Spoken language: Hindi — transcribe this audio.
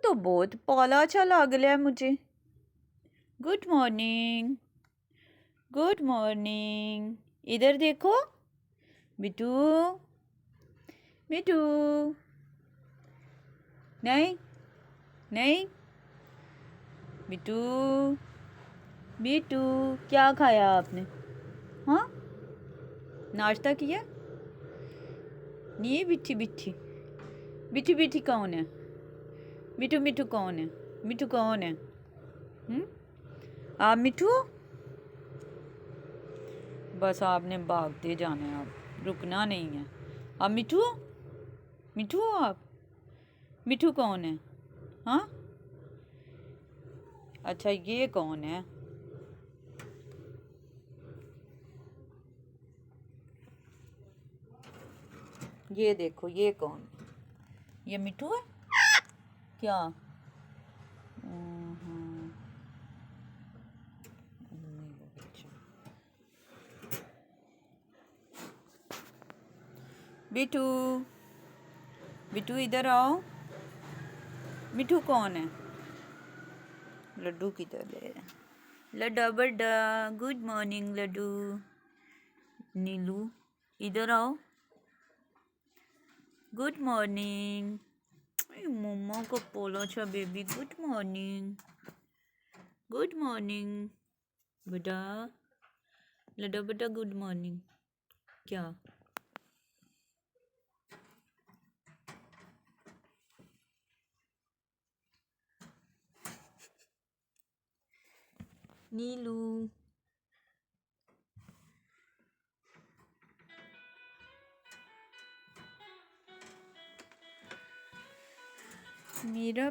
तो बहुत पौला अच्छा लग रहा है मुझे। Good morning, good morning. इधर देखो मिठू, मिठू। नहीं नहीं, मिठू, मिठू। क्या खाया आपने? हाँ, नाश्ता किया? नहीं, बिट्ठी बिट्ठी, बिट्ठी बिट्ठी कौन है? मिठू मिठू कौन है? मिठू कौन है? आप मिठू? बस आपने भागते जाना है, आप रुकना नहीं है। आप मिठू, मिठू हो आप? मिठू कौन है? हाँ, अच्छा ये कौन है? ये देखो ये कौन? ये मिठू है क्या? बिटू, बिटू इधर आओ। मिठू कौन है? लड्डू किधर है? लड्डा बड्डा, गुड मॉर्निंग लड्डू। नीलू इधर आओ, गुड मॉर्निंग। मम्मा को बोलो अच्छा baby, good morning, good morning बेटा। लड्डा बेटा गुड मॉर्निंग। क्या? नीलू मेरा